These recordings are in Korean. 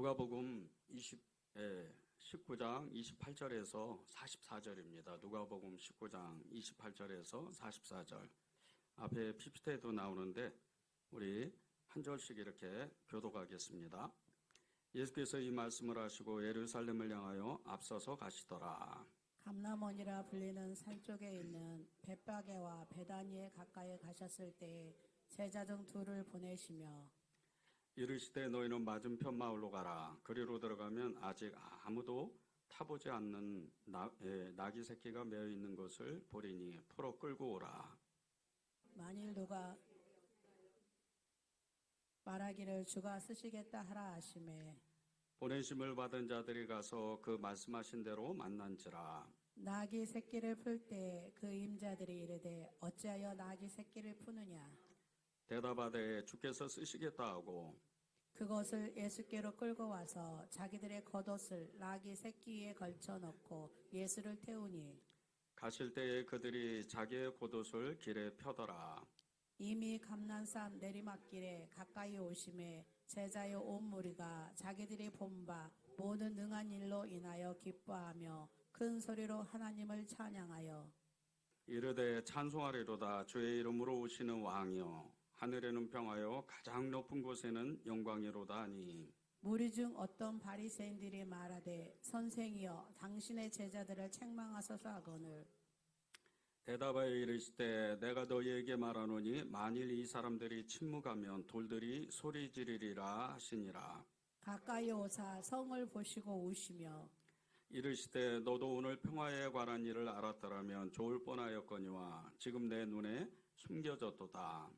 누가복음 19장 28절에서 44절입니다. 누가복음 19장 28절에서 44절. 앞에 PPT에도 나오는데 우리 한 절씩 이렇게 교독하겠습니다. 예수께서 이 말씀을 하시고 예루살렘을 향하여 앞서서 가시더라. 감람원이라 불리는 산 쪽에 있는 벳바게와 베다니에 가까이 가셨을 때 제자 중 둘을 보내시며 이르시되 너희는 맞은편 마을로 가라. 그리로 들어가면 아직 아무도 타보지 않는 나귀 새끼가 매어 있는 것을 보리니 풀어 끌고 오라. 만일 누가 말하기를 주가 쓰시겠다 하라 하시매 보내심을 받은 자들이 가서 그 말씀하신 대로 만난지라. 나귀 새끼를 풀 때 그 임자들이 이르되 어찌하여 나귀 새끼를 푸느냐 대답하되 주께서 쓰시겠다 하고 그것을 예수께로 끌고 와서 자기들의 겉옷을 나귀 새끼 위에 걸쳐 놓고 예수를 태우니 가실 때에 그들이 자기의 겉옷을 길에 펴더라. 이미 감난산 내리막길에 가까이 오심에 제자의 온 무리가 자기들이 본 바 모든 능한 일로 인하여 기뻐하며 큰 소리로 하나님을 찬양하여 이르되 찬송하리로다. 주의 이름으로 오시는 왕이여 하늘에는 평하여 가장 높은 곳에는 영광이로다 하니. 무리 중 어떤 바리새인들이 말하되 선생이여 당신의 제자들을 책망하소서 하거늘 대답하여 이르시되 내가 너희에게 말하노니 만일 이 사람들이 침묵하면 돌들이 소리 지르리라 하시니라. 가까이 오사 성을 보시고 우시며 이르시되 너도 오늘 평화에 관한 일을 알았더라면 좋을 뻔하였거니와 지금 내 눈에 숨겨졌도다.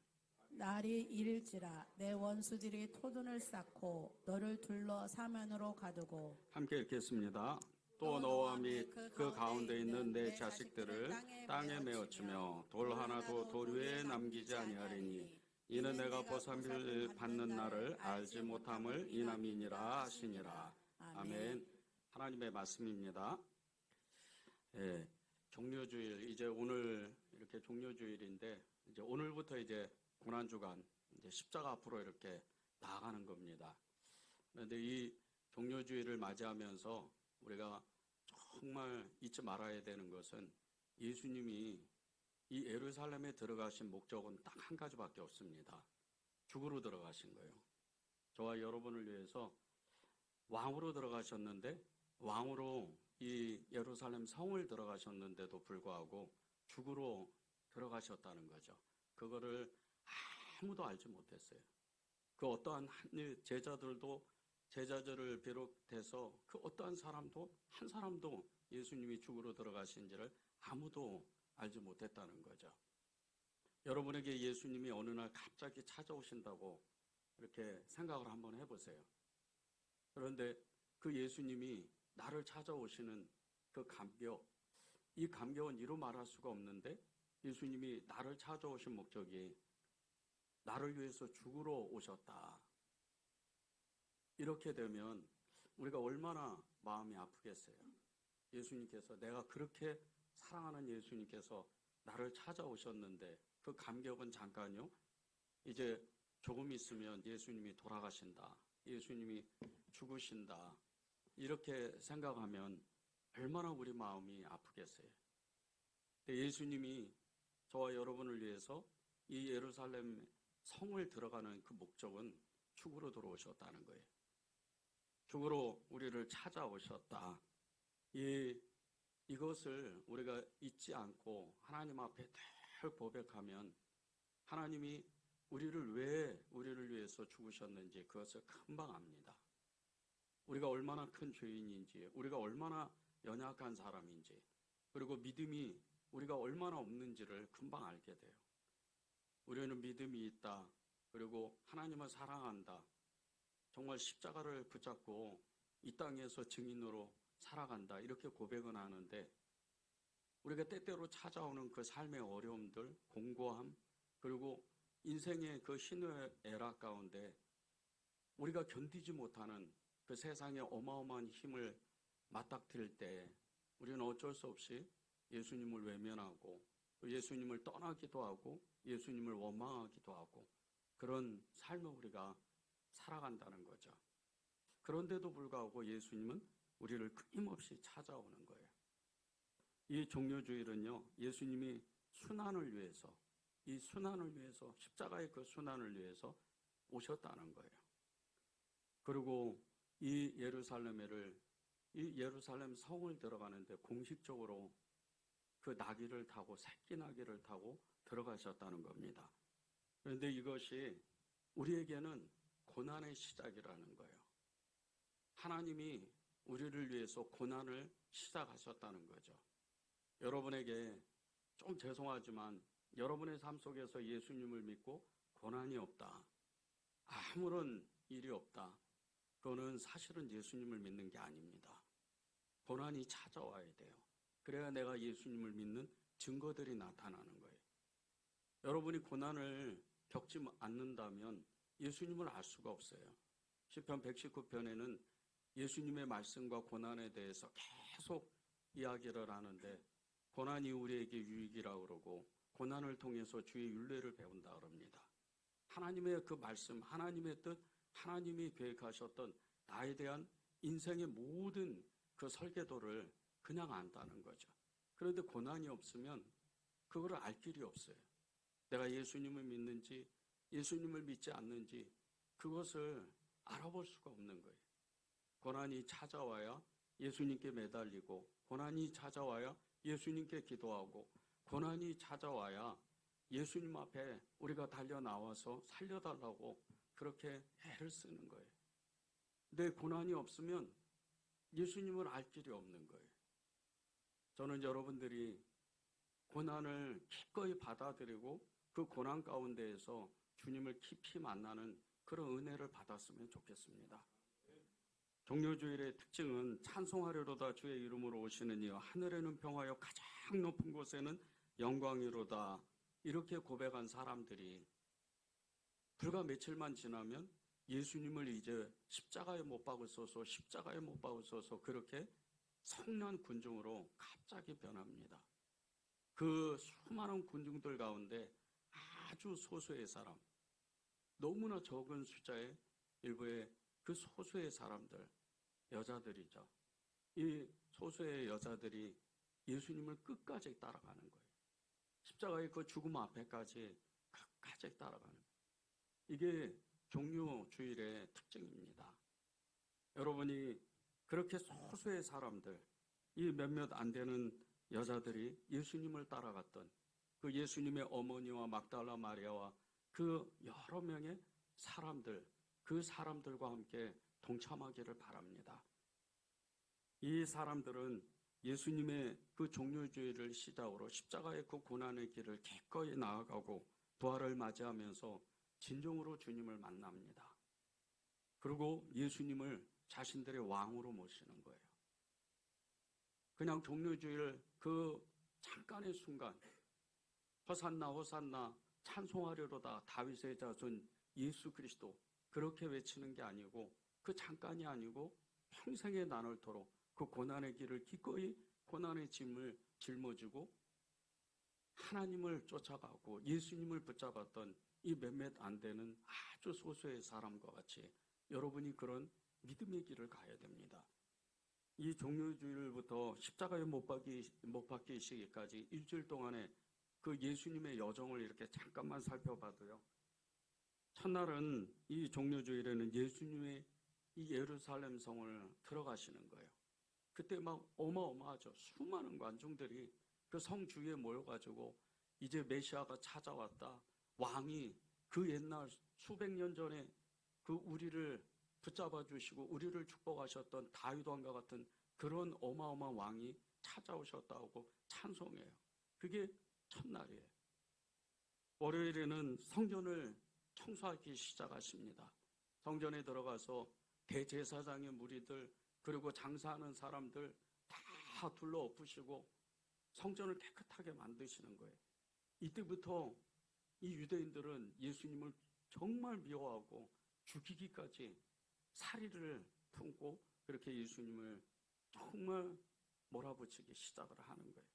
날이 이를지라 내 원수들이 토둔을 쌓고 너를 둘러 사면으로 가두고 함께 읽겠습니다. 또 너와 및 그 가운데 있는 내 자식들을 땅에 메어치며 돌 하나도 돌 위에 남기지 아니하리니 이는 내가 보살을 받는 날을 알지 못함을 인함이니라 하시니라. 아멘. 하나님의 말씀입니다. 예, 종료주일 이제 오늘 이렇게 종료주일인데 이제 오늘부터 이제 고난주간 이제 십자가 앞으로 이렇게 나아가는 겁니다. 그런데 이 종료주일을 맞이하면서 우리가 정말 잊지 말아야 되는 것은 예수님이 이 예루살렘에 들어가신 목적은 딱 한 가지밖에 없습니다. 죽으러 들어가신 거예요. 저와 여러분을 위해서 왕으로 들어가셨는데 왕으로 이 예루살렘 성을 들어가셨는데도 불구하고 죽으러 들어가셨다는 거죠. 그거를 아무도 알지 못했어요. 그 어떠한 제자들을 비롯해서 그 어떠한 사람도 한 사람도 예수님이 죽으러 들어가신지를 아무도 알지 못했다는 거죠. 여러분에게 예수님이 어느 날 갑자기 찾아오신다고 이렇게 생각을 한번 해보세요. 그런데 그 예수님이 나를 찾아오시는 그 감격, 이 감격은 이루 말할 수가 없는데 예수님이 나를 찾아오신 목적이 나를 위해서 죽으러 오셨다. 이렇게 되면 우리가 얼마나 마음이 아프겠어요. 예수님께서 내가 그렇게 사랑하는 예수님께서 나를 찾아오셨는데 그 감격은 잠깐요. 이제 조금 있으면 예수님이 돌아가신다. 예수님이 죽으신다. 이렇게 생각하면 얼마나 우리 마음이 아프겠어요. 예수님이 저와 여러분을 위해서 이 예루살렘 성을 들어가는 그 목적은 죽으러 들어오셨다는 거예요. 죽으러 우리를 찾아오셨다. 이것을 우리가 잊지 않고 하나님 앞에 늘 고백하면 하나님이 우리를 위해서 죽으셨는지 그것을 금방 압니다. 우리가 얼마나 큰 죄인인지, 우리가 얼마나 연약한 사람인지, 그리고 믿음이 우리가 얼마나 없는지를 금방 알게 돼요. 우리는 믿음이 있다. 그리고 하나님을 사랑한다. 정말 십자가를 붙잡고 이 땅에서 증인으로 살아간다. 이렇게 고백은 하는데 우리가 때때로 찾아오는 그 삶의 어려움들, 공고함, 그리고 인생의 그 희노애락 가운데 우리가 견디지 못하는 그 세상의 어마어마한 힘을 맞닥뜨릴 때 우리는 어쩔 수 없이 예수님을 외면하고 예수님을 떠나기도 하고 예수님을 원망하기도 하고 그런 삶을 우리가 살아간다는 거죠. 그런데도 불구하고 예수님은 우리를 끊임없이 찾아오는 거예요. 이 종료주일은요, 예수님이 순환을 위해서, 이 순환을 위해서, 십자가의 그 순환을 위해서 오셨다는 거예요. 그리고 이 예루살렘 성을 들어가는데 공식적으로 그 나귀를 타고, 새끼 나귀를 타고 들어가셨다는 겁니다. 그런데 이것이 우리에게는 고난의 시작이라는 거예요. 하나님이 우리를 위해서 고난을 시작하셨다는 거죠. 여러분에게 좀 죄송하지만 여러분의 삶 속에서 예수님을 믿고 고난이 없다, 아무런 일이 없다, 그거는 사실은 예수님을 믿는 게 아닙니다. 고난이 찾아와야 돼요. 그래야 내가 예수님을 믿는 증거들이 나타나는 거예요. 여러분이 고난을 겪지 않는다면 예수님을 알 수가 없어요. 시편 119편에는 예수님의 말씀과 고난에 대해서 계속 이야기를 하는데, 고난이 우리에게 유익이라고 그러고 고난을 통해서 주의 율례를 배운다 그럽니다. 하나님의 그 말씀, 하나님의 뜻, 하나님이 계획하셨던 나에 대한 인생의 모든 그 설계도를 그냥 안다는 거죠. 그런데 고난이 없으면 그거를 알 길이 없어요. 내가 예수님을 믿는지 예수님을 믿지 않는지 그것을 알아볼 수가 없는 거예요. 고난이 찾아와야 예수님께 매달리고, 고난이 찾아와야 예수님께 기도하고, 고난이 찾아와야 예수님 앞에 우리가 달려나와서 살려달라고 그렇게 애를 쓰는 거예요. 근데 고난이 없으면 예수님을 알 길이 없는 거예요. 저는 여러분들이 고난을 기꺼이 받아들이고 그 고난 가운데에서 주님을 깊이 만나는 그런 은혜를 받았으면 좋겠습니다. 종료주일의 특징은 찬송하려로다 주의 이름으로 오시는 이여, 하늘에는 평화여 가장 높은 곳에는 영광이로다, 이렇게 고백한 사람들이 불과 며칠만 지나면 예수님을 이제 십자가에 못 박으소서, 십자가에 못 박으소서, 그렇게 성난 군중으로 갑자기 변합니다. 그 수많은 군중들 가운데 아주 소수의 사람, 너무나 적은 숫자의 일부의 그 소수의 사람들, 여자들이죠. 이 소수의 여자들이 예수님을 끝까지 따라가는 거예요. 십자가의 그 죽음 앞에까지 끝까지 따라가는 거예요. 이게 종료주일의 특징입니다. 여러분이 그렇게 소수의 사람들, 이 몇몇 안 되는 여자들이 예수님을 따라갔던 그 예수님의 어머니와 막달라 마리아와 그 여러 명의 사람들, 그 사람들과 함께 동참하기를 바랍니다. 이 사람들은 예수님의 그 종료주의를 시작으로 십자가의 그 고난의 길을 기꺼이 나아가고 부활을 맞이하면서 진정으로 주님을 만납니다. 그리고 예수님을 자신들의 왕으로 모시는 거예요. 그냥 종료주일 그 잠깐의 순간, 호산나 호산나 찬송하려로다 다윗의 자손 예수 그리스도, 그렇게 외치는 게 아니고, 그 잠깐이 아니고 평생에 나눌토록 그 고난의 길을 기꺼이 고난의 짐을 짊어지고 하나님을 쫓아가고 예수님을 붙잡았던 이 몇몇 안 되는 아주 소수의 사람과 같이 여러분이 그런 믿음의 길을 가야 됩니다. 이 종료주일부터 십자가에 못 박히시기까지 일주일 동안에 그 예수님의 여정을 이렇게 잠깐만 살펴봐도요, 첫날은 이 종료주일에는 예수님의 이 예루살렘 성을 들어가시는 거예요. 그때 막 어마어마하죠. 수많은 관중들이 그 성 주위에 모여가지고 이제 메시아가 찾아왔다, 왕이 그 옛날 수백 년 전에 그 우리를 붙잡아 주시고 우리를 축복하셨던 다윗 왕과 같은 그런 어마어마한 왕이 찾아오셨다고 찬송해요. 그게 첫날이에요. 월요일에는 성전을 청소하기 시작하십니다. 성전에 들어가서 대제사장의 무리들, 그리고 장사하는 사람들 다 둘러 엎으시고 성전을 깨끗하게 만드시는 거예요. 이때부터 이 유대인들은 예수님을 정말 미워하고 죽이기까지 사리를 품고 그렇게 예수님을 정말 몰아붙이기 시작을 하는 거예요.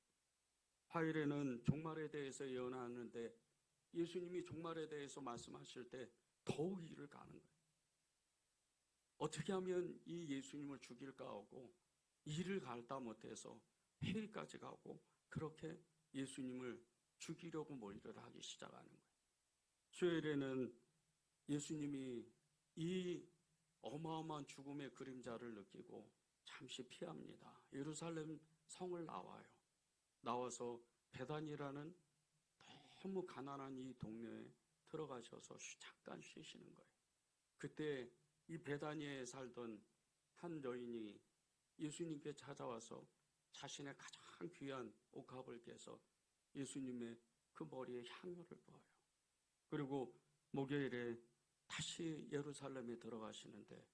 화요일에는 종말에 대해서 예언하는데 예수님이 종말에 대해서 말씀하실 때 더욱 이를 가는 거예요. 어떻게 하면 이 예수님을 죽일까 하고 일을 갈다 못해서 회의까지 가고 그렇게 예수님을 죽이려고 몰이를 하기 시작하는 거예요. 수요일에는 예수님이 이 어마어마한 죽음의 그림자를 느끼고 잠시 피합니다. 예루살렘 성을 나와서 베단이라는 너무 가난한 이 동네에 들어가셔서 잠깐 쉬시는 거예요. 그때 이 베다니에 살던 한 여인이 예수님께 찾아와서 자신의 가장 귀한 옥합을 깨서 예수님의 그 머리에 향유를 부어요. 그리고 목요일에 다시 예루살렘에 들어가시는데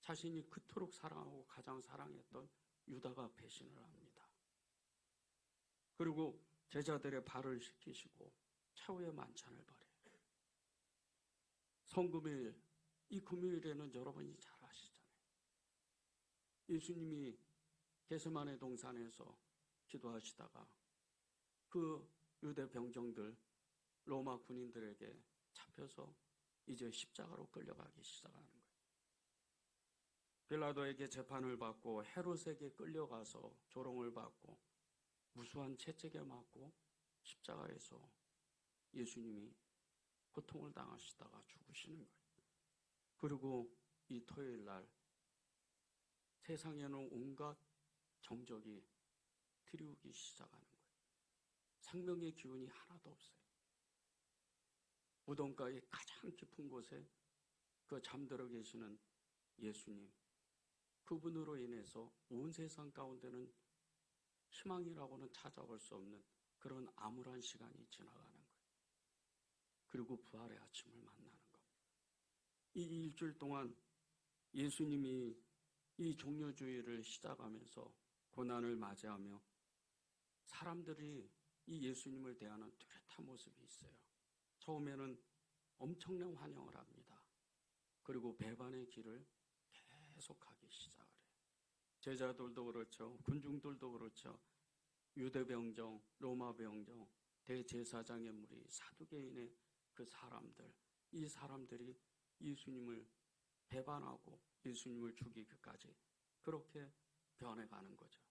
자신이 그토록 사랑하고 가장 사랑했던 유다가 배신을 합니다. 그리고 제자들의 발을 씻기시고 최후의 만찬을 벌여요. 성금요일, 이 금요일에는 여러분이 잘 아시잖아요. 예수님이 겟세마네 동산에서 기도하시다가 그 유대 병정들, 로마 군인들에게 잡혀서 이제 십자가로 끌려가기 시작하는 거예요. 빌라도에게 재판을 받고 헤롯에게 끌려가서 조롱을 받고 무수한 채찍에 맞고 십자가에서 예수님이 고통을 당하시다가 죽으시는 거예요. 그리고 이 토요일 날 세상에는 온갖 정적이 들이우기 시작하는 거예요. 생명의 기운이 하나도 없어요. 무덤가의 가장 깊은 곳에 그 잠들어 계시는 예수님, 그분으로 인해서 온 세상 가운데는 희망이라고는 찾아볼 수 없는 그런 암울한 시간이 지나가는 거예요. 그리고 부활의 아침을 만나는 겁니다. 이 일주일 동안 예수님이 이 종려주의를 시작하면서 고난을 맞이하며 사람들이 이 예수님을 대하는 뚜렷한 모습이 있어요. 처음에는 엄청난 환영을 합니다. 그리고 배반의 길을 계속하기 시작을 해요. 제자들도 그렇죠. 군중들도 그렇죠. 유대 병정, 로마 병정, 대제사장의 무리, 사두개인의 그 사람들, 이 사람들이 예수님을 배반하고 예수님을 죽이기까지 그렇게 변해가는 거죠.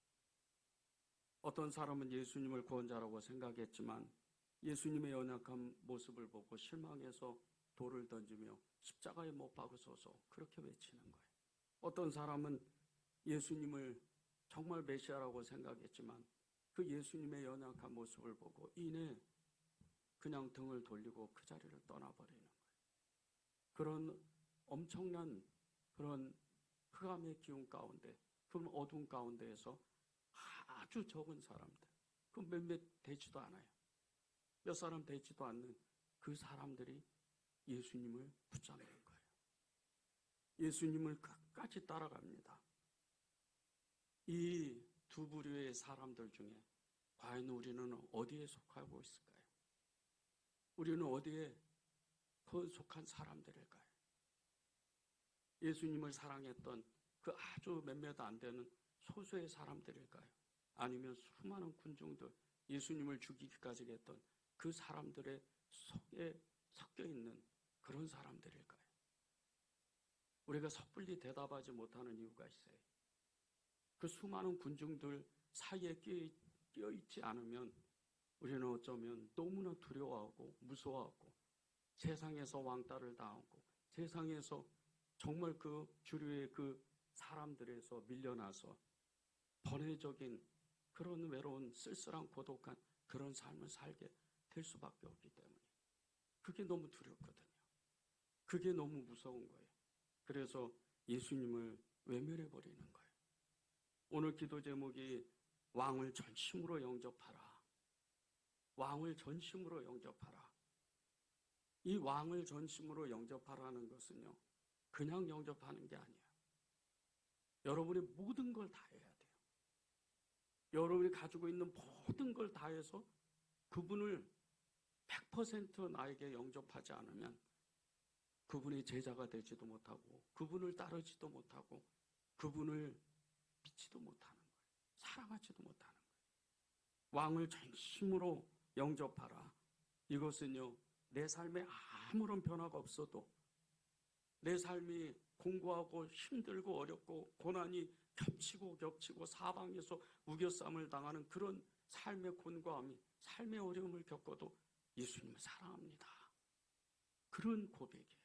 어떤 사람은 예수님을 구원자라고 생각했지만 예수님의 연약한 모습을 보고 실망해서 돌을 던지며 십자가에 못 박으소서 그렇게 외치는 거예요. 어떤 사람은 예수님을 정말 메시아라고 생각했지만 그 예수님의 연약한 모습을 보고 이내 그냥 등을 돌리고 그 자리를 떠나버리는 거예요. 그런 엄청난 그런 흑암의 기운 가운데, 그런 어두운 가운데에서 아주 적은 사람들, 그 몇몇 되지도 않아요. 몇 사람 되지도 않는 그 사람들이 예수님을 붙잡는 거예요. 예수님을 끝까지 따라갑니다. 이 두 부류의 사람들 중에 과연 우리는 어디에 속하고 있을까요? 우리는 어디에 속한 사람들일까요? 예수님을 사랑했던 그 아주 몇몇 안 되는 소수의 사람들일까요? 아니면 수많은 군중들, 예수님을 죽이기까지 했던 그 사람들의 속에 섞여 있는 그런 사람들일까요? 우리가 섣불리 대답하지 못하는 이유가 있어요. 그 수많은 군중들 사이에 끼어 있지 않으면 우리는 어쩌면 너무나 두려워하고 무서워하고 세상에서 왕따를 당하고 세상에서 정말 그 주류의 그 사람들에서 밀려나서 번외적인 그런 외로운 쓸쓸한 고독한 그런 삶을 살게 될 수밖에 없기 때문에 그게 너무 두렵거든요. 그게 너무 무서운 거예요. 그래서 예수님을 외면해버리는 거예요. 오늘 기도 제목이 왕을 전심으로 영접하라. 왕을 전심으로 영접하라. 이 왕을 전심으로 영접하라는 것은요, 그냥 영접하는 게 아니에요. 여러분이 모든 걸 다 해야 돼요. 여러분이 가지고 있는 모든 걸 다 해서 그분을 100% 나에게 영접하지 않으면 그분의 제자가 되지도 못하고 그분을 따르지도 못하고 그분을 믿지도 못하는 거예요. 사랑하지도 못하는 거예요. 왕을 전심으로 영접하라. 이것은요, 내 삶에 아무런 변화가 없어도 내 삶이 공고하고 힘들고 어렵고 고난이 겹치고 사방에서 우겨쌈을 당하는 그런 삶의 곤고함이, 삶의 어려움을 겪어도 예수님을 사랑합니다. 그런 고백이에요.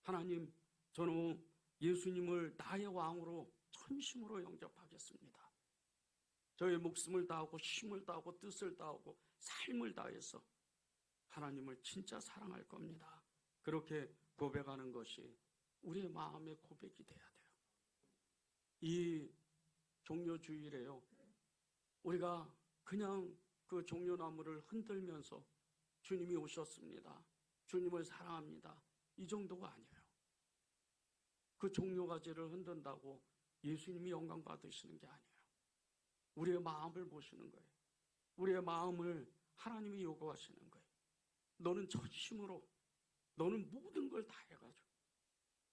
하나님, 저는 예수님을 나의 왕으로 전심으로 영접하겠습니다. 저의 목숨을 다하고 힘을 다하고 뜻을 다하고 삶을 다해서 하나님을 진짜 사랑할 겁니다. 그렇게 고백하는 것이 우리의 마음의 고백이 돼야 돼요. 이 종려주일에요, 우리가 그냥 그 종려나무를 흔들면서 주님이 오셨습니다, 주님을 사랑합니다, 이 정도가 아니에요. 그 종려가지를 흔든다고 예수님이 영광 받으시는 게 아니에요. 우리의 마음을 보시는 거예요. 우리의 마음을 하나님이 요구하시는 거예요. 너는 전심으로, 너는 모든 걸 다 해가지고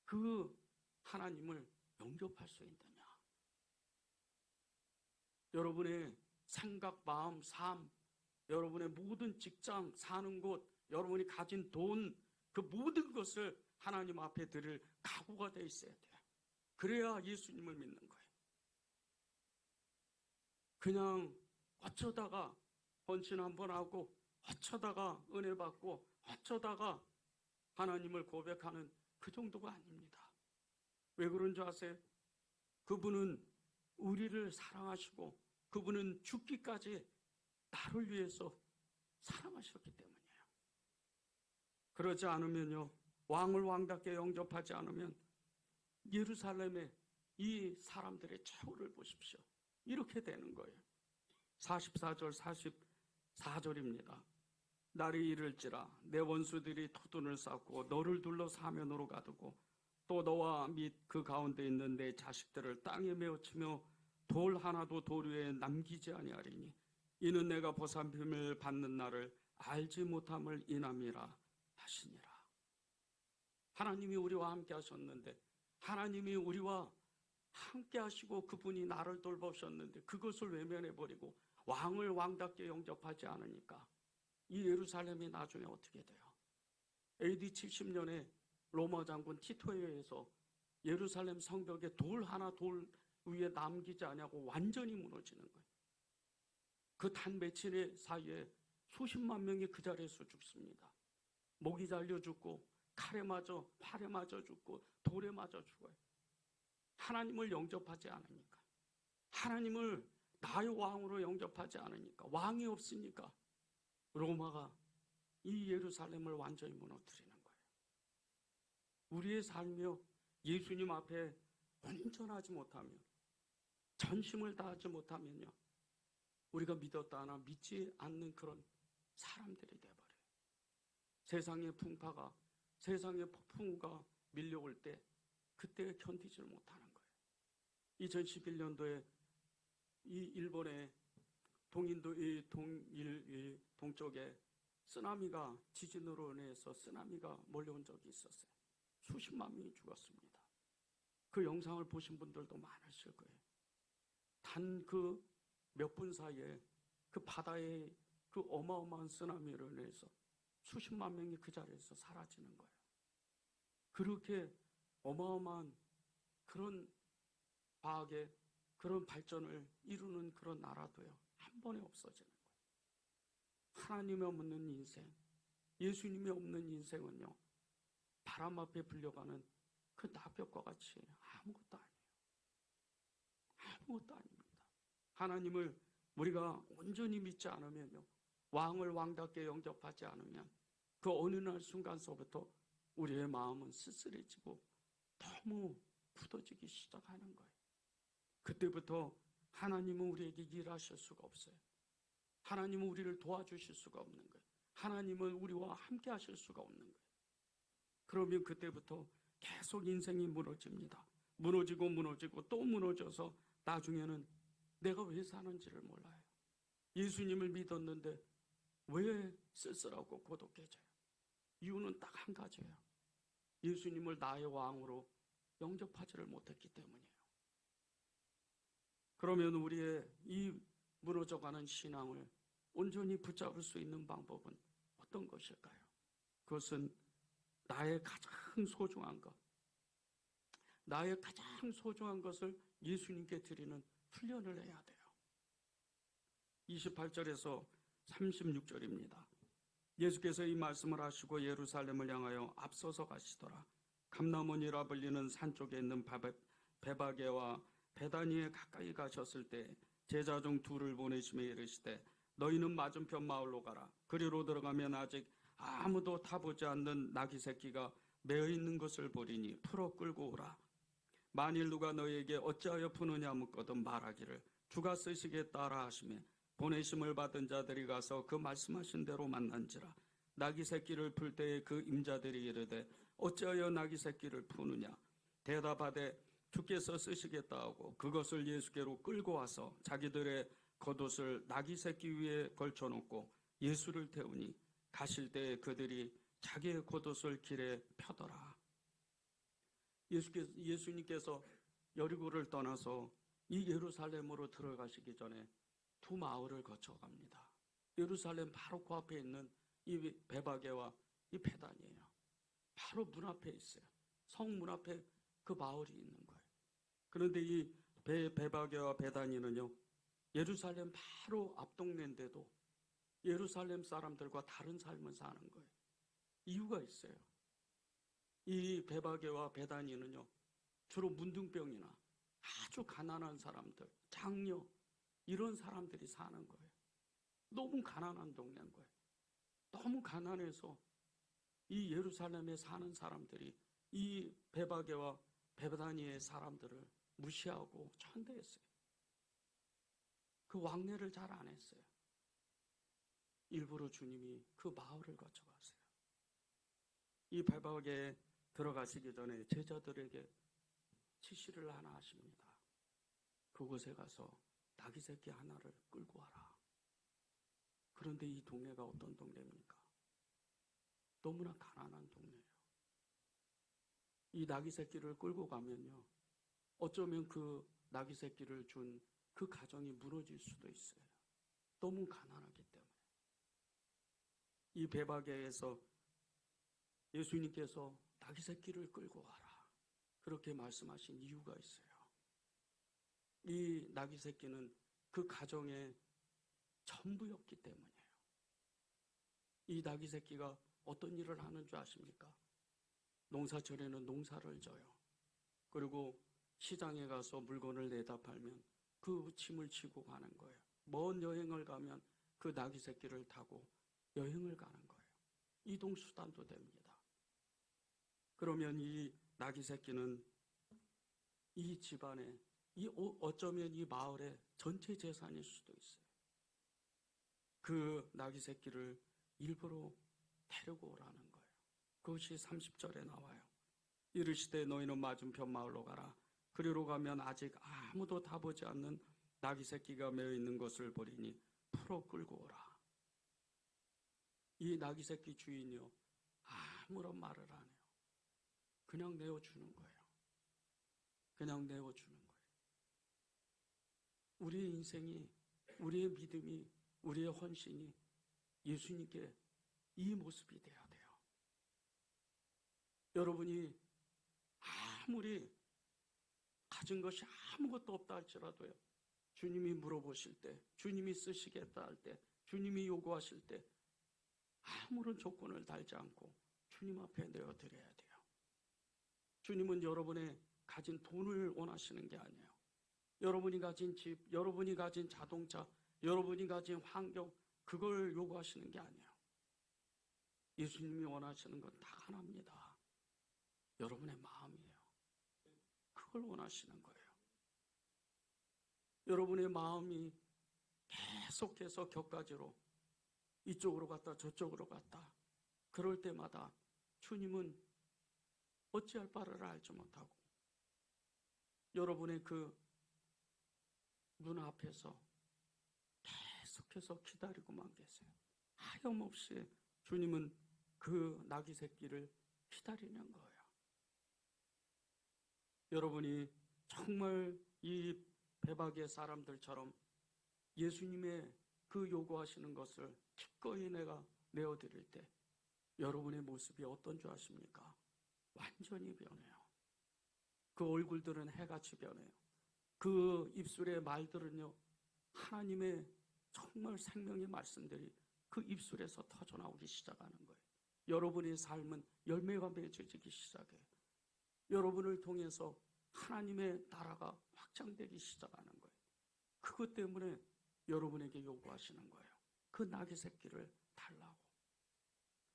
그 하나님을 영접할 수 있느냐. 여러분의 생각, 마음, 삶, 여러분의 모든 직장, 사는 곳, 여러분이 가진 돈, 그 모든 것을 하나님 앞에 드릴 각오가 돼 있어야 돼요. 그래야 예수님을 믿는 거예요. 그냥 어쩌다가 헌신 한번 하고, 어쩌다가 은혜 받고, 어쩌다가 하나님을 고백하는 그 정도가 아닙니다. 왜 그런 줄 아세요? 그분은 우리를 사랑하시고 그분은 죽기까지 나를 위해서 사랑하셨기 때문이에요. 그러지 않으면요, 왕을 왕답게 영접하지 않으면 예루살렘의 이 사람들의 최후를 보십시오. 이렇게 되는 거예요. 44절 44절입니다. 날이 이를지라 내 원수들이 토둔을 쌓고 너를 둘러 사면으로 가두고 또 너와 및 그 가운데 있는 내 자식들을 땅에 메어치며 돌 하나도 돌 위에 남기지 아니하리니 이는 내가 보살핌을 받는 날을 알지 못함을 인함이라 하시니라. 하나님이 우리와 함께 하셨는데, 하나님이 우리와 함께 하시고 그분이 나를 돌보셨는데 그것을 외면해버리고 왕을 왕답게 영접하지 않으니까 이 예루살렘이 나중에 어떻게 돼요? AD 70년에 로마 장군 티토에 의해서 예루살렘 성벽에 돌 하나 돌 위에 남기지 않냐고 완전히 무너지는 거예요. 그 단 며칠 사이에 수십만 명이 그 자리에서 죽습니다. 목이 잘려 죽고 칼에 맞아 활에 맞아 죽고 돌에 맞아 죽어요. 하나님을 영접하지 않으니까, 하나님을 나의 왕으로 영접하지 않으니까, 왕이 없으니까 로마가 이 예루살렘을 완전히 무너뜨리는 거예요. 우리의 삶이요, 예수님 앞에 온전하지 못하면, 전심을 다하지 못하면요, 우리가 믿었다 하나 믿지 않는 그런 사람들이 돼버려요. 세상의 풍파가, 세상의 폭풍우가 밀려올 때 그때 견디질 못하는 거예요. 2011년도에 이 일본의 동쪽에 쓰나미가, 지진으로 인해서 쓰나미가 몰려온 적이 있었어요. 수십만 명이 죽었습니다. 그 영상을 보신 분들도 많으실 거예요. 단 그 몇 분 사이에 그 바다의 그 어마어마한 쓰나미로 인해서 수십만 명이 그 자리에서 사라지는 거예요. 그렇게 어마어마한 그런 과학의 그런 발전을 이루는 그런 나라도요, 한 번에 없어지는 거예요. 하나님이 없는 인생, 예수님이 없는 인생은요, 바람 앞에 불려가는 그 낙엽과 같이 아무것도 아니에요. 아무것도 아닙니다. 하나님을 우리가 온전히 믿지 않으면요, 왕을 왕답게 영접하지 않으면 그 어느 날 순간서부터 우리의 마음은 쓸쓸해지고 너무 굳어지기 시작하는 거예요. 그때부터 하나님은 우리에게 일하실 수가 없어요. 하나님은 우리를 도와주실 수가 없는 거예요. 하나님은 우리와 함께 하실 수가 없는 거예요. 그러면 그때부터 계속 인생이 무너집니다. 무너지고 또 무너져서 나중에는 내가 왜 사는지를 몰라요. 예수님을 믿었는데 왜 쓸쓸하고 고독해져요? 이유는 딱 한 가지예요. 예수님을 나의 왕으로 영접하지를 못했기 때문이에요. 그러면 우리의 이 무너져가는 신앙을 온전히 붙잡을 수 있는 방법은 어떤 것일까요? 그것은 나의 가장 소중한 것, 나의 가장 소중한 것을 예수님께 드리는 훈련을 해야 돼요. 28절에서 36절입니다. 예수께서 이 말씀을 하시고 예루살렘을 향하여 앞서서 가시더라. 감람원이라 불리는 산 쪽에 있는 베바게와 베다니에 가까이 가셨을 때 제자 중 둘을 보내시며 이르시되 너희는 맞은편 마을로 가라. 그리로 들어가면 아직 아무도 타보지 않는 나귀 새끼가 매어 있는 것을 보리니 풀어 끌고 오라. 만일 누가 너희에게 어찌하여 푸느냐 묻거든 말하기를 주가 쓰시겠다라 하시며 보내심을 받은 자들이 가서 그 말씀하신 대로 만난지라. 나귀 새끼를 풀 때에 그 임자들이 이르되 어찌하여 나귀 새끼를 푸느냐 대답하되 주께서 쓰시겠다 하고 그것을 예수께로 끌고 와서 자기들의 겉옷을 나귀 새끼 위에 걸쳐놓고 예수를 태우니 가실 때에 그들이 자기의 겉옷을 길에 펴더라. 예수님께서 여리고를 떠나서 이 예루살렘으로 들어가시기 전에 두 마을을 거쳐갑니다. 예루살렘 바로 그 앞에 있는 이 베바게와 이 베단이에요. 바로 문 앞에 있어요. 성문 앞에 그 마을이 있는 거예요. 그런데 이 베바게와 베다니는요, 예루살렘 바로 앞동네인데도 예루살렘 사람들과 다른 삶을 사는 거예요. 이유가 있어요. 이 베바게와 베다니는요, 주로 문둥병이나 아주 가난한 사람들, 장녀 이런 사람들이 사는 거예요. 너무 가난한 동네인 거예요. 너무 가난해서 이 예루살렘에 사는 사람들이 이 베바게와 베다니의 사람들을 무시하고 천대했어요. 그 왕래를 잘 안 했어요. 일부러 주님이 그 마을을 거쳐갔어요. 이 베바게에 들어가시기 전에 제자들에게 지시를 하나 하십니다. 그곳에 가서 나귀 새끼 하나를 끌고 와라. 그런데 이 동네가 어떤 동네입니까? 너무나 가난한 동네예요. 이 나귀 새끼를 끌고 가면요, 어쩌면 그 나귀 새끼를 준 그 가정이 무너질 수도 있어요. 너무 가난하기 때문에. 이 베바게에서 예수님께서 나귀 새끼를 끌고 와라. 그렇게 말씀하신 이유가 있어요. 이 나귀 새끼는 그 가정의 전부였기 때문이에요. 이 나귀 새끼가 어떤 일을 하는 줄 아십니까? 농사철에는 농사를 져요. 그리고 시장에 가서 물건을 내다 팔면 그 짐을 지고 가는 거예요. 먼 여행을 가면 그 나귀 새끼를 타고 여행을 가는 거예요. 이동 수단도 됩니다. 그러면 이 나귀 새끼는 이 집안에 어쩌면 이 마을의 전체 재산일 수도 있어요. 그 나귀 새끼를 일부러 데리고 오라는 거예요. 그것이 30절에 나와요. 이르시되 너희는 맞은편 마을로 가라. 그리로 가면 아직 아무도 타보지 않는 나귀 새끼가 매어 있는 것을 보리니 풀어 끌고 오라. 이 나귀 새끼 주인이요, 아무런 말을 안 해요. 그냥 내어주는 거예요. 그냥 내어주는 거예요. 우리의 인생이, 우리의 믿음이, 우리의 헌신이 예수님께 이 모습이 돼야 돼요. 여러분이 아무리 가진 것이 아무것도 없다 할지라도요, 주님이 물어보실 때, 주님이 쓰시겠다 할 때, 주님이 요구하실 때 아무런 조건을 달지 않고 주님 앞에 내어드려야 돼요. 주님은 여러분의 가진 돈을 원하시는 게 아니에요. 여러분이 가진 집, 여러분이 가진 자동차, 여러분이 가진 환경, 그걸 요구하시는 게 아니에요. 예수님이 원하시는 건 다 하나입니다. 여러분의 마음이에요. 그걸 원하시는 거예요. 여러분의 마음이 계속해서 격가지로 이쪽으로 갔다 저쪽으로 갔다 그럴 때마다 주님은 어찌할 바를 알지 못하고 여러분의 그 눈앞에서 계속해서 기다리고만 계세요. 하염없이 주님은 그 나귀 새끼를 기다리는 거예요. 여러분이 정말 이 베바게 사람들처럼 예수님의 그 요구하시는 것을 기꺼이 내가 내어드릴 때 여러분의 모습이 어떤 줄 아십니까? 완전히 변해요. 그 그 얼굴들은 해같이 변해요. 그 입술의 말들은요, 하나님의 정말 생명의 말씀들이 그 입술에서 터져나오기 시작하는 거예요. 여러분의 삶은 열매가 맺어지기 시작해요. 여러분을 통해서 하나님의 나라가 확장되기 시작하는 거예요. 그것 때문에 여러분에게 요구하시는 거예요. 그 나귀 새끼를 달라고.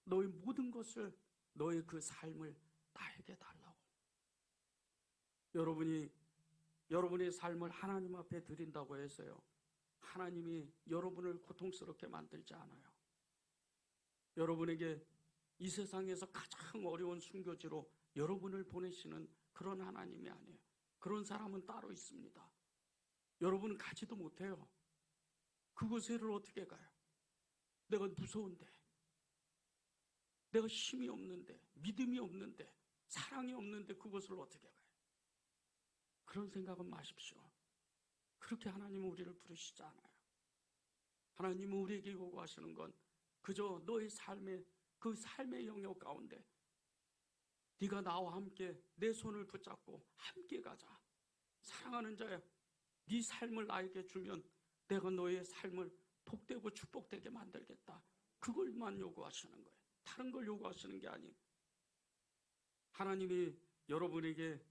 너의 모든 것을, 너의 그 삶을 나에게 달라고. 여러분의 삶을 하나님 앞에 드린다고 해서요, 하나님이 여러분을 고통스럽게 만들지 않아요. 여러분에게 이 세상에서 가장 어려운 순교지로 여러분을 보내시는 그런 하나님이 아니에요. 그런 사람은 따로 있습니다. 여러분은 가지도 못해요. 그곳에를 어떻게 가요? 내가 무서운데, 내가 힘이 없는데, 믿음이 없는데, 사랑이 없는데 그곳을 어떻게 가요? 그런 생각은 마십시오. 그렇게 하나님은 우리를 부르시지 않아요. 하나님은 우리에게 요구하시는 건 그저 너의 삶의 그 삶의 영역 가운데 네가 나와 함께 내 손을 붙잡고 함께 가자. 사랑하는 자야, 네 삶을 나에게 주면 내가 너의 삶을 복되고 축복되게 만들겠다. 그걸만 요구하시는 거예요. 다른 걸 요구하시는 게 아니에요. 하나님이 여러분에게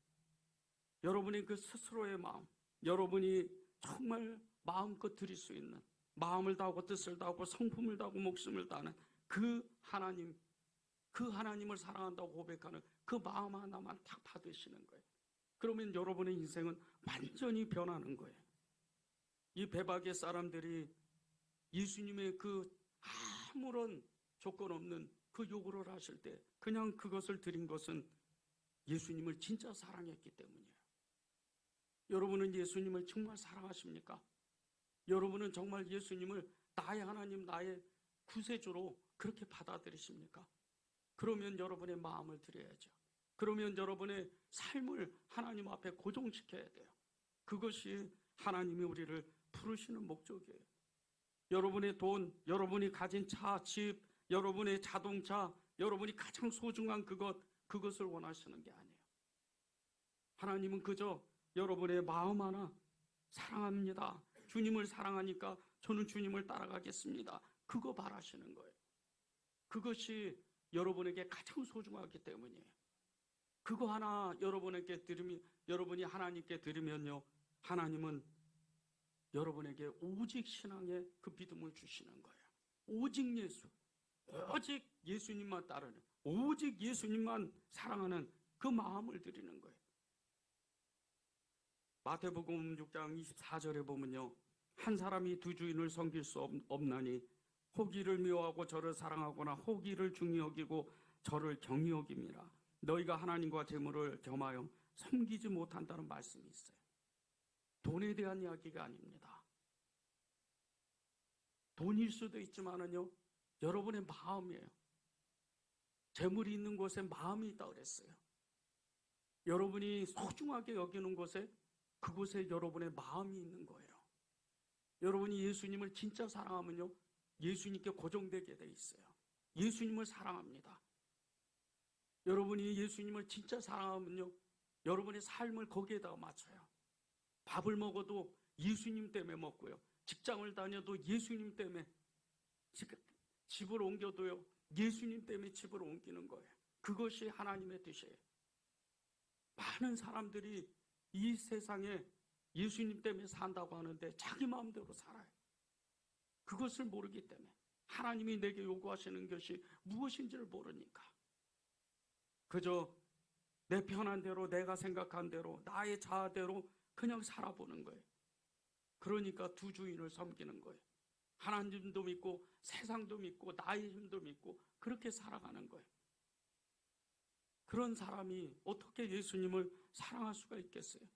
여러분의 그 스스로의 마음, 여러분이 정말 마음껏 드릴 수 있는, 마음을 다하고 뜻을 다하고 성품을 다하고 목숨을 다하는 그 하나님을 사랑한다고 고백하는 그 마음 하나만 딱 받으시는 거예요. 그러면 여러분의 인생은 완전히 변하는 거예요. 이 배박의 사람들이 예수님의 그 아무런 조건 없는 그 요구를 하실 때 그냥 그것을 드린 것은 예수님을 진짜 사랑했기 때문이에요. 여러분은 예수님을 정말 사랑하십니까? 여러분은 정말 예수님을 나의 하나님, 나의 구세주로 그렇게 받아들이십니까? 그러면 여러분의 마음을 드려야죠. 그러면 여러분의 삶을 하나님 앞에 고정시켜야 돼요. 그것이 하나님이 우리를 부르시는 목적이에요. 여러분의 돈, 여러분이 가진 차, 집, 여러분의 자동차, 여러분이 가장 소중한 그것을 원하시는 게 아니에요. 하나님은 그저 여러분의 마음 하나, 사랑합니다. 주님을 사랑하니까 저는 주님을 따라가겠습니다. 그거 바라시는 거예요. 그것이 여러분에게 가장 소중하기 때문이에요. 그거 하나 여러분에게 들으면, 여러분이 하나님께 들으면요, 하나님은 여러분에게 오직 신앙의 그 믿음을 주시는 거예요. 오직 예수, 오직 예수님만 따르는, 오직 예수님만 사랑하는 그 마음을 드리는 거예요. 마태복음 6장 24절에 보면요, 한 사람이 두 주인을 섬길 수 없나니 혹 이를 미워하고 저를 사랑하거나 혹 이를 중히 여기고 저를 경히 여김이라. 너희가 하나님과 재물을 겸하여 섬기지 못한다는 말씀이 있어요. 돈에 대한 이야기가 아닙니다. 돈일 수도 있지만은요, 여러분의 마음이에요. 재물이 있는 곳에 마음이 있다고 그랬어요. 여러분이 소중하게 여기는 곳에, 그곳에 여러분의 마음이 있는 거예요. 여러분이 예수님을 진짜 사랑하면요, 예수님께 고정되게 돼 있어요. 예수님을 사랑합니다. 여러분이 예수님을 진짜 사랑하면요, 여러분의 삶을 거기에다가 맞춰요. 밥을 먹어도 예수님 때문에 먹고요, 직장을 다녀도 예수님 때문에, 집을 옮겨도요, 예수님 때문에 집을 옮기는 거예요. 그것이 하나님의 뜻이에요. 많은 사람들이 이 세상에 예수님 때문에 산다고 하는데 자기 마음대로 살아요. 그것을 모르기 때문에, 하나님이 내게 요구하시는 것이 무엇인지를 모르니까 그저 내 편한 대로, 내가 생각한 대로, 나의 자아대로 그냥 살아보는 거예요. 그러니까 두 주인을 섬기는 거예요. 하나님도 믿고 세상도 믿고 나의 힘도 믿고 그렇게 살아가는 거예요. 그런 사람이 어떻게 예수님을 사랑할 수가 있겠어요?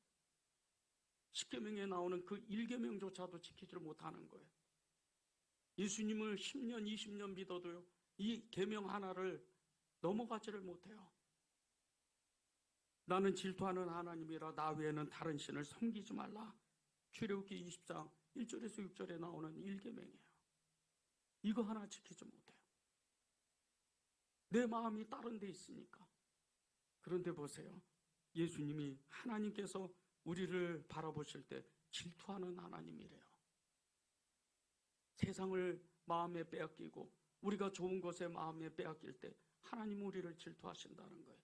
십계명에 나오는 그 1계명조차도 지키지를 못하는 거예요. 예수님을 10년, 20년 믿어도요, 이 계명 하나를 넘어가지를 못해요. 나는 질투하는 하나님이라 나 외에는 다른 신을 섬기지 말라. 출애굽기 20장 1절에서 6절에 나오는 1계명이에요. 이거 하나 지키지 못해요. 내 마음이 다른 데 있으니까. 그런데 보세요. 예수님이 하나님께서 우리를 바라보실 때 질투하는 하나님이래요. 세상을 마음에 빼앗기고 우리가 좋은 것에 마음에 빼앗길 때 하나님 우리를 질투하신다는 거예요.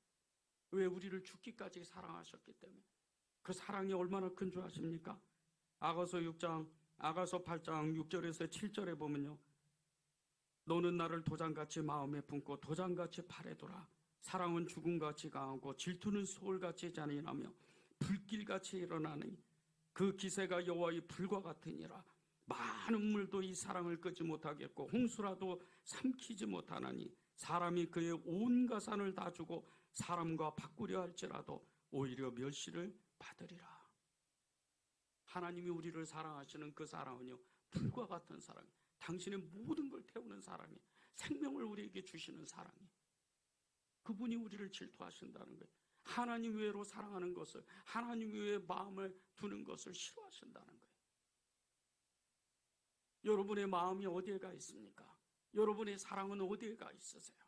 왜? 우리를 죽기까지 사랑하셨기 때문에. 그 사랑이 얼마나 큰 줄 아십니까? 아가서 8장 6절에서 7절에 보면요, 너는 나를 도장같이 마음에 품고 도장같이 팔에 둬라. 사랑은 죽음같이 강하고 질투는 소울같이 잔인하며 불길같이 일어나니 그 기세가 여호와의 불과 같으니라. 많은 물도 이 사랑을 끄지 못하겠고 홍수라도 삼키지 못하나니 사람이 그의 온 가산을 다 주고 사람과 바꾸려 할지라도 오히려 멸시를 받으리라. 하나님이 우리를 사랑하시는 그 사랑은요, 불과 같은 사랑, 당신의 모든 걸 태우는 사랑이, 생명을 우리에게 주시는 사랑이, 그분이 우리를 질투하신다는 거예요. 하나님 외로 사랑하는 것을, 하나님 외에 마음을 두는 것을 싫어하신다는 거예요. 여러분의 마음이 어디에 가 있습니까? 여러분의 사랑은 어디에 가 있으세요?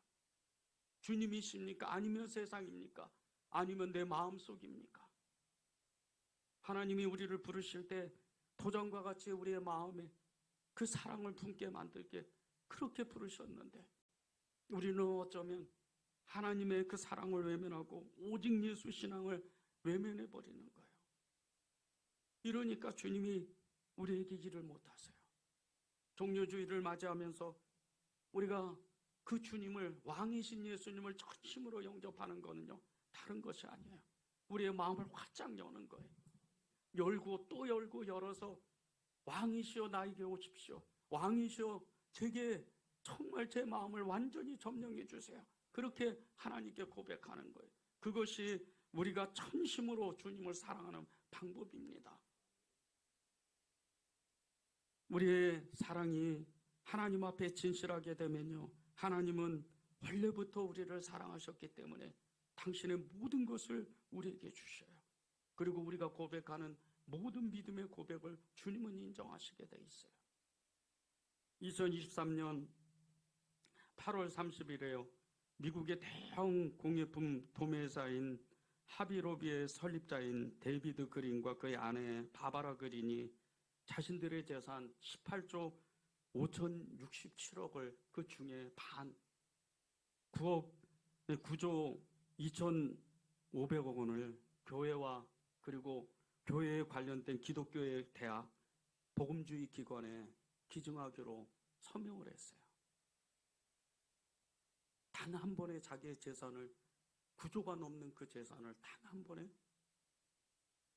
주님이십니까? 아니면 세상입니까? 아니면 내 마음속입니까? 하나님이 우리를 부르실 때 도장과 같이 우리의 마음에 그 사랑을 품게 만들게 그렇게 부르셨는데 우리는 어쩌면 하나님의 그 사랑을 외면하고 오직 예수 신앙을 외면해버리는 거예요. 이러니까 주님이 우리에게 일을 못하세요. 종료주의를 맞이하면서 우리가 그 주님을, 왕이신 예수님을 전심으로 영접하는 거는요, 다른 것이 아니에요. 우리의 마음을 활짝 여는 거예요. 열고 또 열고 열어서 왕이시여 나에게 오십시오. 왕이시여 제게 정말 제 마음을 완전히 점령해 주세요. 그렇게 하나님께 고백하는 거예요. 그것이 우리가 전심으로 주님을 사랑하는 방법입니다. 우리의 사랑이 하나님 앞에 진실하게 되면요, 하나님은 원래부터 우리를 사랑하셨기 때문에 당신의 모든 것을 우리에게 주셔요. 그리고 우리가 고백하는 모든 믿음의 고백을 주님은 인정하시게 돼 있어요. 2023년 8월 30일에요. 미국의 대형 공예품 도매사인 하비로비의 설립자인 데이비드 그린과 그의 아내 바바라 그린이 자신들의 재산 18조 5,067억을 그 중에 반 9조 2,500억 원을 교회와 그리고 교회에 관련된 기독교의 대학, 복음주의 기관에 기증하기로 서명을 했어요. 단 한 번에 자기의 재산을 9조가 넘는 그 재산을 단 한 번에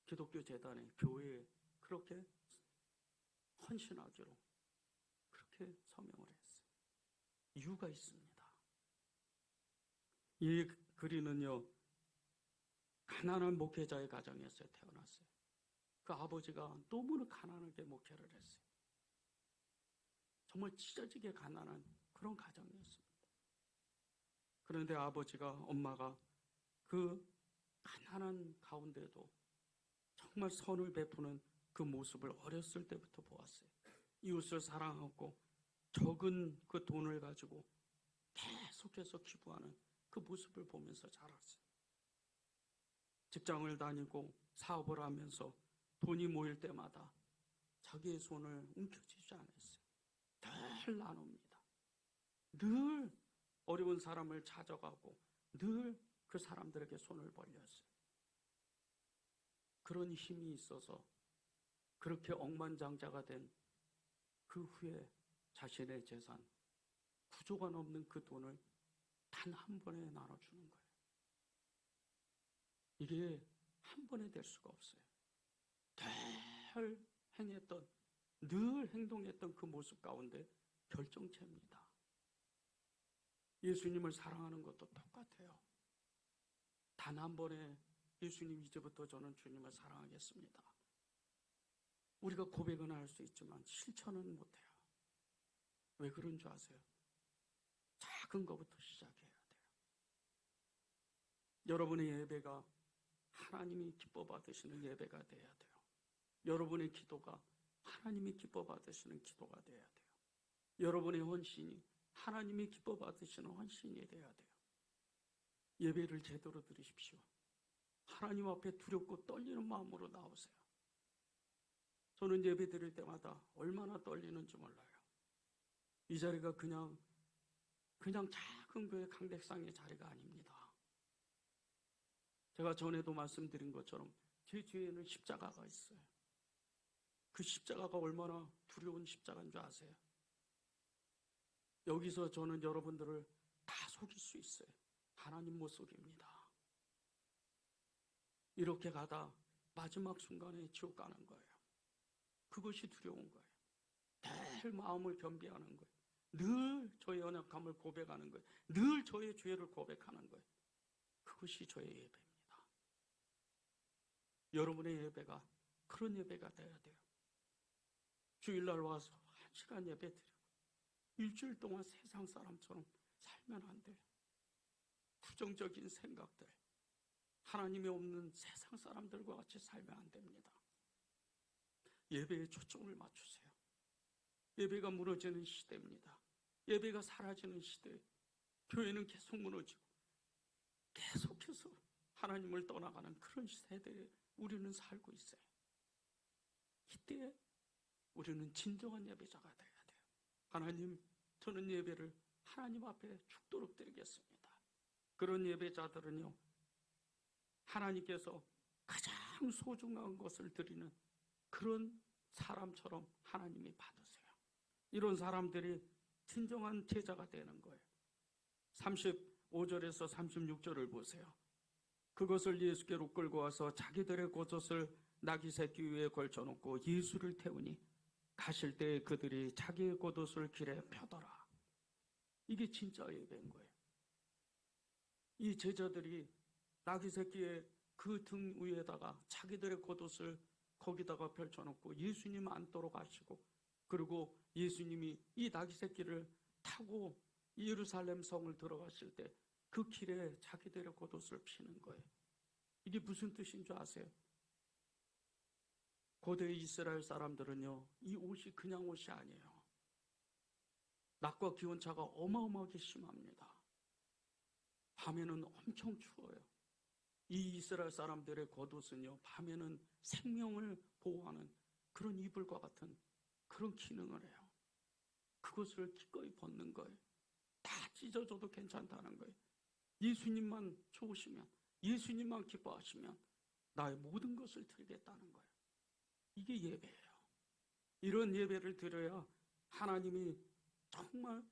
기독교 재단에, 교회에 그렇게 헌신하기로 그렇게 서명을 했어요. 이유가 있습니다. 이 그리는요, 가난한 목회자의 가정에서 태어났어요. 그 아버지가 너무나 가난하게 목회를 했어요. 정말 찢어지게 가난한 그런 가정이었습니다. 그런데 아버지가, 엄마가 그 가난한 가운데도 정말 선을 베푸는 그 모습을 어렸을 때부터 보았어요. 이웃을 사랑하고 적은 그 돈을 가지고 계속해서 기부하는 그 모습을 보면서 자랐어요. 직장을 다니고 사업을 하면서 돈이 모일 때마다 자기의 손을 움켜쥐지 않았어요. 늘 나눕니다. 늘 어려운 사람을 찾아가고 늘 그 사람들에게 손을 벌렸어요. 그런 힘이 있어서 그렇게 억만장자가 된 그 후에 자신의 재산 9조가 넘는 그 돈을 단 한 번에 나눠주는 거예요. 이게 한 번에 될 수가 없어요. 늘 행했던, 늘 행동했던 그 모습 가운데 결정체입니다. 예수님을 사랑하는 것도 똑같아요. 단 한 번에 예수님, 이제부터 저는 주님을 사랑하겠습니다. 우리가 고백은 할 수 있지만 실천은 못해요. 왜 그런 줄 아세요? 작은 것부터 시작해야 돼요. 여러분의 예배가 하나님이 기뻐 받으시는 예배가 돼야 돼요. 여러분의 기도가 하나님이 기뻐 받으시는 기도가 돼야 돼요. 여러분의 헌신이 하나님이 기뻐 받으시는 헌신이 돼야 돼요. 예배를 제대로 드리십시오. 하나님 앞에 두렵고 떨리는 마음으로 나오세요. 저는 예배 드릴 때마다 얼마나 떨리는지 몰라요. 이 자리가 그냥 작은 교회 강백상의 자리가 아닙니다. 제가 전에도 말씀드린 것처럼 제 뒤에는 십자가가 있어요. 그 십자가가 얼마나 두려운 십자가인 줄 아세요? 여기서 저는 여러분들을 다 속일 수 있어요. 하나님 못 속입니다. 이렇게 가다 마지막 순간에 지옥 가는 거예요. 그것이 두려운 거예요. 늘 마음을 겸비하는 거예요. 늘 저의 연약함을 고백하는 거예요. 늘 저의 죄를 고백하는 거예요. 그것이 저의 예배입니다. 여러분의 예배가 그런 예배가 되어야 돼요. 주일날 와서 1시간 예배 드리고 일주일 동안 세상 사람처럼 살면 안 돼요. 부정적인 생각들, 하나님이 없는 세상 사람들과 같이 살면 안 됩니다. 예배에 초점을 맞추세요. 예배가 무너지는 시대입니다. 예배가 사라지는 시대. 교회는 계속 무너지고 계속해서 하나님을 떠나가는 그런 세대에 우리는 살고 있어요. 이때 우리는 진정한 예배자가 되어야 돼요. 하나님, 저는 예배를 하나님 앞에 죽도록 드리겠습니다. 그런 예배자들은요, 하나님께서 가장 소중한 것을 드리는 그런 사람처럼 하나님이 받으세요. 이런 사람들이 진정한 제자가 되는 거예요. 35절에서 36절을 보세요. 그것을 예수께로 끌고 와서 자기들의 겉옷을 나귀 새끼 위에 걸쳐놓고 예수를 태우니 가실 때 그들이 자기의 겉옷을 길에 펴더라. 이게 진짜 예배인 거예요. 이 제자들이 나귀 새끼의 그 등 위에다가 자기들의 겉옷을 거기다가 펼쳐놓고 예수님 앉도록 하시고, 그리고 예수님이 이 나귀 새끼를 타고 예루살렘 성을 들어가실 때 그 길에 자기들의 겉옷을 피는 거예요. 이게 무슨 뜻인 줄 아세요? 고대 이스라엘 사람들은요, 이 옷이 그냥 옷이 아니에요. 낮과 기온차가 어마어마하게 심합니다. 밤에는 엄청 추워요. 이 이스라엘 사람들의 겉옷은요, 밤에는 생명을 보호하는 그런 이불과 같은 그런 기능을 해요. 그것을 기꺼이 벗는 거예요. 다 찢어져도 괜찮다는 거예요. 예수님만 좋으시면, 예수님만 기뻐하시면 나의 모든 것을 드리겠다는 거예요. 이게 예배예요. 이런 예배를 드려야 하나님이 정말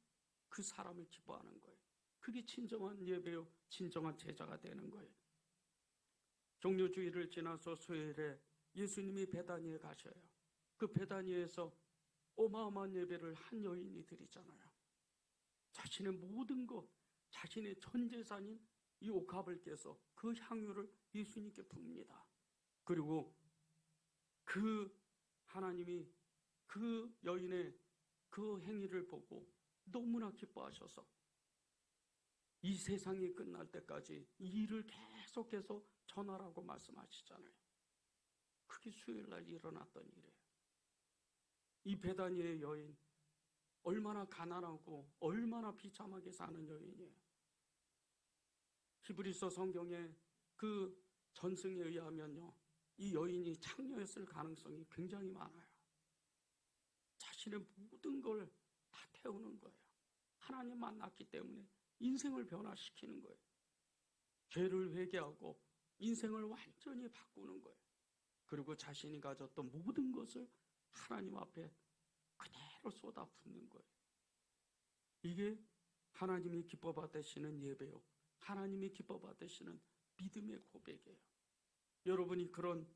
그 사람을 기뻐하는 거예요. 그게 진정한 예배요, 진정한 제자가 되는 거예요. 종료주일을 지나서 수요일에 예수님이 베다니에 가셔요. 그 베다니에서 어마어마한 예배를 한 여인이 드리잖아요. 자신의 모든 것, 자신의 전 재산인 이 옥합을 깨서 그 향유를 예수님께 붓습니다. 그리고 그 하나님이 그 여인의 그 행위를 보고 너무나 기뻐하셔서 이 세상이 끝날 때까지 이 일을 계속해서 전하라고 말씀하시잖아요. 그게 수요일날 일어났던 일이에요. 이 베다니의 여인, 얼마나 가난하고 얼마나 비참하게 사는 여인이에요. 히브리서 성경에 그 전승에 의하면요, 이 여인이 창녀였을 가능성이 굉장히 많아요. 자신의 모든 걸 다 태우는 거예요. 하나님 만났기 때문에 인생을 변화시키는 거예요. 죄를 회개하고 인생을 완전히 바꾸는 거예요. 그리고 자신이 가졌던 모든 것을 하나님 앞에 그대로 쏟아붓는 거예요. 이게 하나님이 기뻐 받으시는 예배요, 하나님이 기뻐 받으시는 믿음의 고백이에요. 여러분이 그런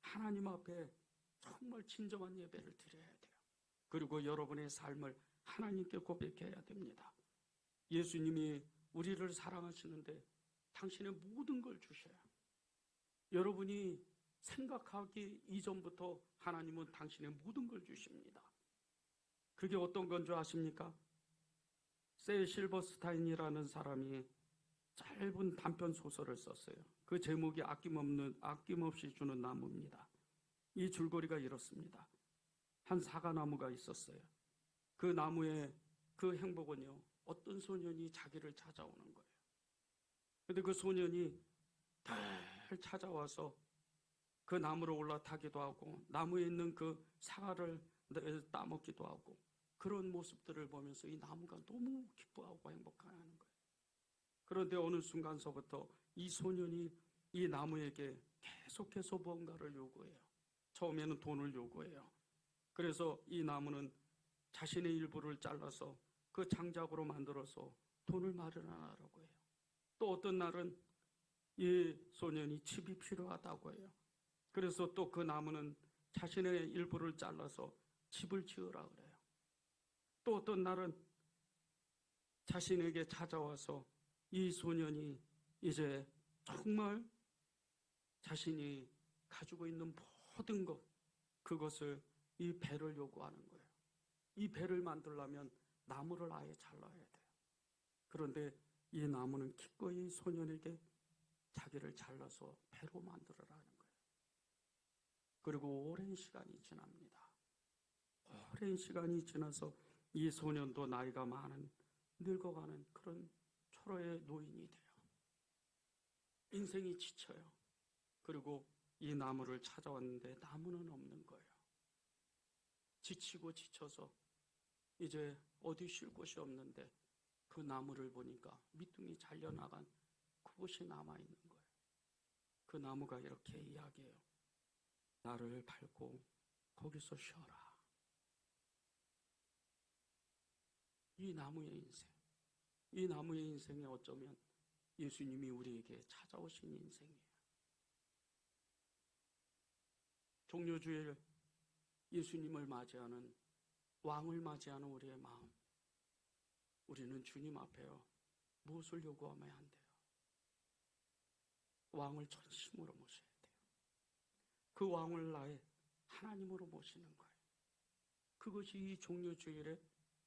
하나님 앞에 정말 진정한 예배를 드려야 돼요. 그리고 여러분의 삶을 하나님께 고백해야 됩니다. 예수님이 우리를 사랑하시는데 당신의 모든 걸 주셔요. 여러분이 생각하기 이전부터 하나님은 당신의 모든 걸 주십니다. 그게 어떤 건 줄 아십니까? 세 실버스타인이라는 사람이 짧은 단편 소설을 썼어요. 그 제목이 아낌없이 주는 나무입니다. 이 줄거리가 이렇습니다. 한 사과나무가 있었어요. 그 나무의 그 행복은요, 어떤 소년이 자기를 찾아오는 거예요. 근데 그 소년이 잘 찾아와서 그 나무로 올라타기도 하고 나무에 있는 그 사과를 따먹기도 하고 그런 모습들을 보면서 이 나무가 너무 기뻐하고 행복하는 거예요. 그런데 어느 순간서부터 이 소년이 이 나무에게 계속해서 뭔가를 요구해요. 처음에는 돈을 요구해요. 그래서 이 나무는 자신의 일부를 잘라서 그 장작으로 만들어서 돈을 마련하라고 해요. 또 어떤 날은 이 소년이 집이 필요하다고 해요. 그래서 또 그 나무는 자신의 일부를 잘라서 집을 지으라 그래요. 또 어떤 날은 자신에게 찾아와서 이 소년이 이제 정말 자신이 가지고 있는 모든 것, 그것을 이 배를 요구하는 거예요. 이 배를 만들려면 나무를 아예 잘라야 돼요. 그런데 이 나무는 기꺼이 소년에게 자기를 잘라서 배로 만들어라는 거예요. 그리고 오랜 시간이 지납니다. 오랜 시간이 지나서 이 소년도 나이가 많은 늙어가는 그런 초로의 노인이 돼요. 인생이 지쳐요. 그리고 이 나무를 찾아왔는데 나무는 없는 거예요. 지치고 지쳐서 이제 어디 쉴 곳이 없는데 그 나무를 보니까 밑둥이 잘려나간 그곳이 남아있는 거예요. 그 나무가 이렇게 이야기해요. 나를 밟고 거기서 쉬어라. 이 나무의 인생, 이 나무의 인생이 어쩌면 예수님이 우리에게 찾아오신 인생이에요. 종료주일 예수님을 맞이하는, 왕을 맞이하는 우리의 마음, 우리는 주님 앞에요 무엇을 요구하면 안 돼요? 왕을 전심으로 모셔야 돼요. 그 왕을 나의 하나님으로 모시는 거예요. 그것이 이 종료주일에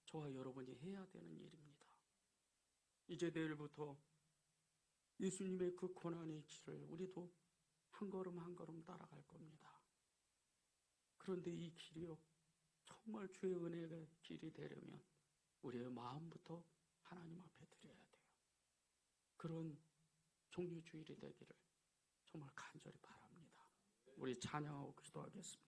저와 여러분이 해야 되는 일입니다. 이제 내일부터 예수님의 그 고난의 길을 우리도 한 걸음 한 걸음 따라갈 겁니다. 그런데 이 길이요, 정말 주의 은혜의 길이 되려면 우리의 마음부터 하나님 앞에 드려야 돼요. 그런 종료주일이 되기를 정말 간절히 바랍니다. 우리 찬양하고 기도하겠습니다.